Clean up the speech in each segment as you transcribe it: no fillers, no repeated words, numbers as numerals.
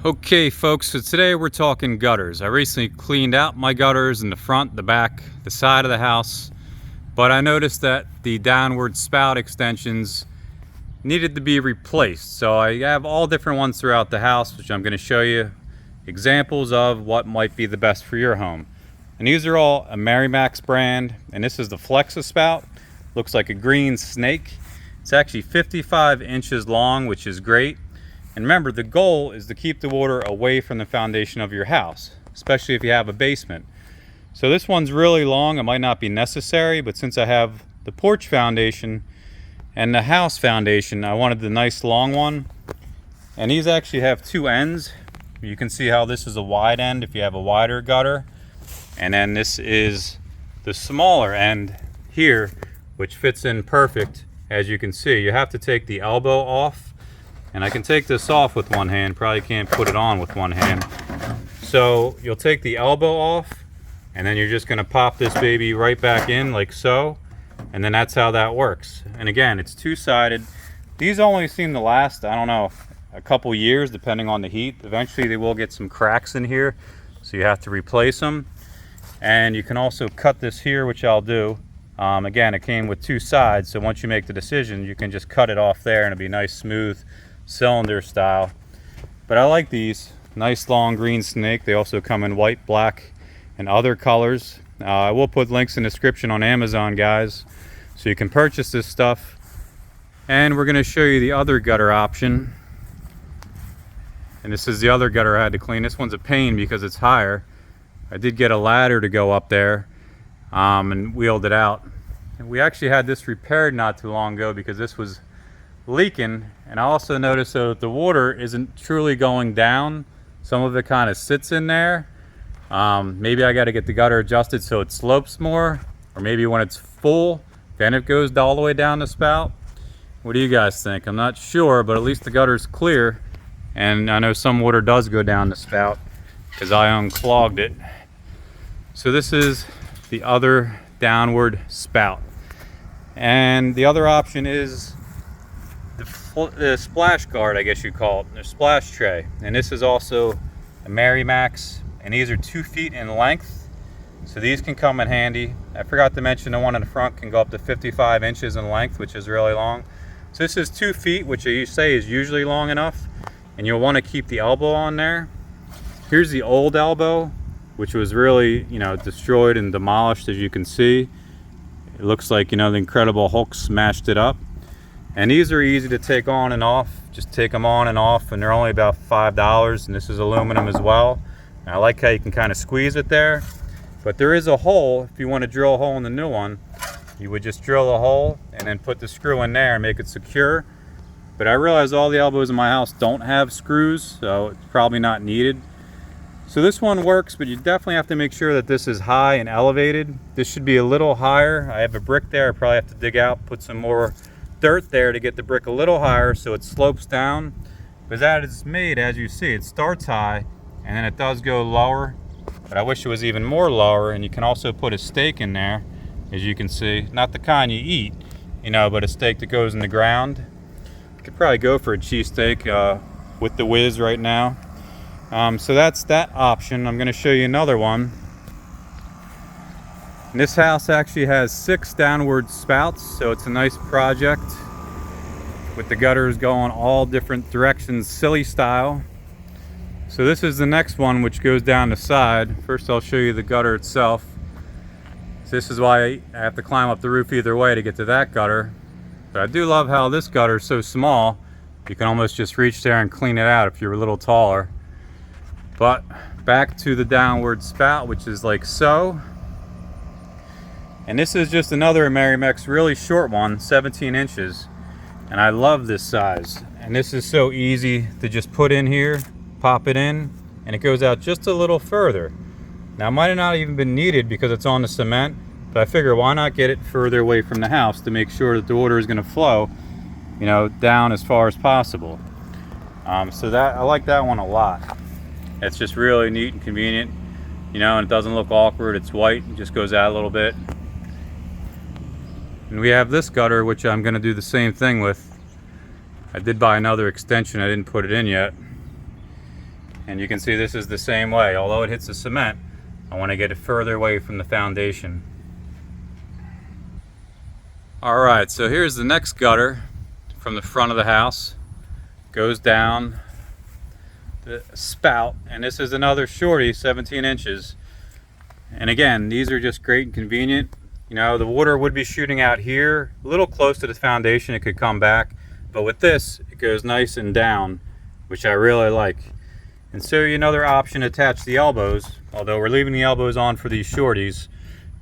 Okay folks, so today we're talking gutters. I recently cleaned out my gutters in the front, the back, the side of the house, but I noticed that the downward spout extensions needed to be replaced. So I have all different ones throughout the house, which I'm going to show you examples of what might be the best for your home. And these are all Amerimax brand, and this is the Flexa spout. Looks like a green snake. It's actually 55 inches long, which is great. And remember, the goal is to keep the water away from the foundation of your house, especially if you have a basement. So this one's really long. It might not be necessary, but since I have the porch foundation and the house foundation, I wanted the nice long one. And these actually have two ends. You can see how this is a wide end if you have a wider gutter. And then this is the smaller end here, which fits in perfect. As you can see, you have to take the elbow off. And I can take this off with one hand, probably can't put it on with one hand. So you'll take the elbow off, and then you're just gonna pop this baby right back in like so, and then that's how that works. And again, it's two-sided. These only seem to last, I don't know, a couple years depending on the heat. Eventually they will get some cracks in here, so you have to replace them. And you can also cut this here, which I'll do. Again, it came with two sides, so once you make the decision, you can just cut it off there and it'll be nice, smooth, cylinder style. But I like these. Nice long green snake. They also come in white, black, and other colors. I will put links in the description on Amazon, guys, so you can purchase this stuff. And we're going to show you the other gutter option. And this is the other gutter I had to clean. This one's a pain because it's higher. I did get a ladder to go up there and wheeled it out. And we actually had this repaired not too long ago because this was leaking. And I also noticed that the water isn't truly going down. Some of it kind of sits in there. Maybe I got to get the gutter adjusted so it slopes more, or maybe when it's full then it goes all the way down the spout. What do you guys think? I'm not sure, but at least the gutter's clear, and I know some water does go down the spout because I unclogged it. So this is the other downward spout, and the other option is the splash guard, I guess you call it, the splash tray. And this is also Amerimax, and these are 2 feet in length, so these can come in handy. I forgot to mention the one in the front can go up to 55 inches in length, which is really long. So this is 2 feet, which you say is usually long enough, and you'll want to keep the elbow on there. Here's the old elbow, which was really, destroyed and demolished, as you can see. It looks like, the Incredible Hulk smashed it up. And these are easy to take on and off. Just take them on and off, and they're only about $5, and this is aluminum as well. And I like how you can kind of squeeze it there. But there is a hole. If you want to drill a hole in the new one, you would just drill a hole and then put the screw in there and make it secure. But I realize all the elbows in my house don't have screws, so it's probably not needed. So this one works, but you definitely have to make sure that this is high and elevated. This should be a little higher. I have a brick there. I probably have to dig out, put some more dirt there to get the brick a little higher so it slopes down. But as it's made, as you see, it starts high and then it does go lower. But I wish it was even more lower. And you can also put a stake in there, as you can see. Not the kind you eat, but a stake that goes in the ground. You could probably go for a cheesesteak with the whiz right now. So that's that option. I'm going to show you another one. And this house actually has 6 downward spouts, so it's a nice project with the gutters going all different directions, silly style. So this is the next one, which goes down the side. First I'll show you the gutter itself. So this is why I have to climb up the roof either way to get to that gutter. But I do love how this gutter is so small, you can almost just reach there and clean it out if you're a little taller. But back to the downward spout, which is like so. And this is just another Amerimax, really short one, 17 inches. And I love this size. And this is so easy to just put in here, pop it in, and it goes out just a little further. Now it might have not even been needed because it's on the cement, but I figure why not get it further away from the house to make sure that the water is going to flow, down as far as possible. So that I like that one a lot. It's just really neat and convenient, and it doesn't look awkward. It's white, it just goes out a little bit. And we have this gutter, which I'm going to do the same thing with. I did buy another extension, I didn't put it in yet. And you can see this is the same way. Although it hits the cement, I want to get it further away from the foundation. Alright, so here's the next gutter from the front of the house. Goes down the spout, and this is another shorty, 17 inches. And again, these are just great and convenient. You know, the water would be shooting out here, a little close to the foundation, it could come back. But with this, it goes nice and down, which I really like. And so another option to attach the elbows, although we're leaving the elbows on for these shorties,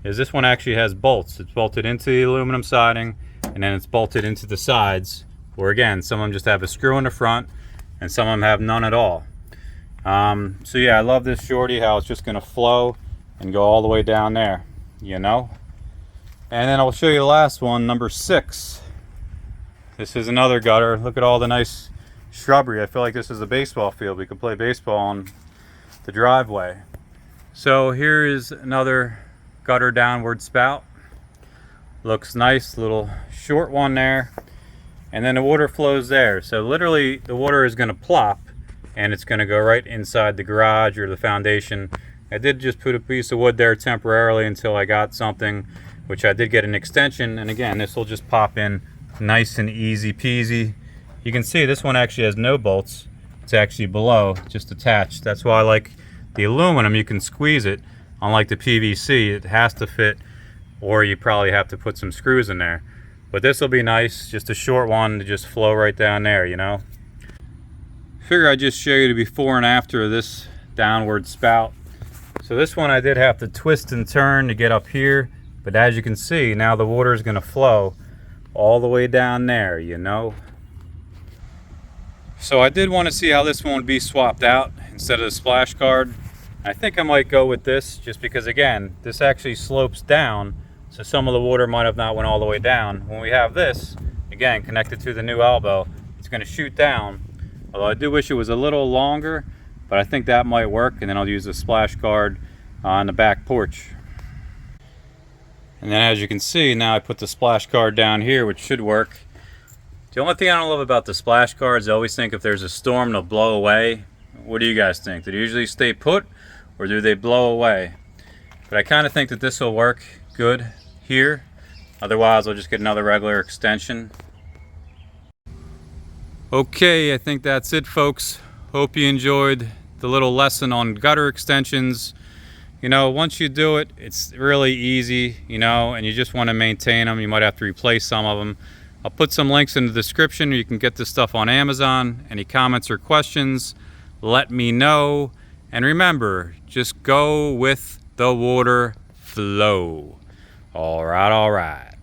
is this one actually has bolts. It's bolted into the aluminum siding, and then it's bolted into the sides, where again, some of them just have a screw in the front, and some of them have none at all. So yeah, I love this shorty, how it's just gonna flow and go all the way down there, you know? And then I'll show you the last one, number 6. This is another gutter. Look at all the nice shrubbery. I feel like this is a baseball field. We could play baseball on the driveway. So here is another gutter downward spout. Looks nice, little short one there. And then the water flows there. So literally the water is gonna plop and it's gonna go right inside the garage or the foundation. I did just put a piece of wood there temporarily until I got something, which I did get an extension. And again, this will just pop in nice and easy peasy. You can see this one actually has no bolts. It's actually below, just attached. That's why I like the aluminum. You can squeeze it. Unlike the PVC, it has to fit, or you probably have to put some screws in there. But this will be nice, just a short one to just flow right down there, you know. Figure I'd just show you the before and after of this downward spout. So this one I did have to twist and turn to get up here, but as you can see, now the water is going to flow all the way down there, you know. So I did want to see how this one would be swapped out instead of the splash guard. I think I might go with this just because, again, this actually slopes down, so some of the water might have not went all the way down. When we have this, again, connected to the new elbow, it's going to shoot down. Although I do wish it was a little longer, but I think that might work, and then I'll use the splash guard on the back porch. And then as you can see, now I put the splash guard down here, which should work. The only thing I don't love about the splash guards, I always think if there's a storm, they'll blow away. What do you guys think? Do they usually stay put, or do they blow away? But I kind of think that this will work good here. Otherwise, I'll just get another regular extension. Okay, I think that's it, folks. Hope you enjoyed the little lesson on gutter extensions. You know, once you do it, it's really easy, you know, and you just want to maintain them. You might have to replace some of them. I'll put some links in the description. You can get this stuff on Amazon. Any comments or questions, let me know. And remember, just go with the water flow. All right, all right.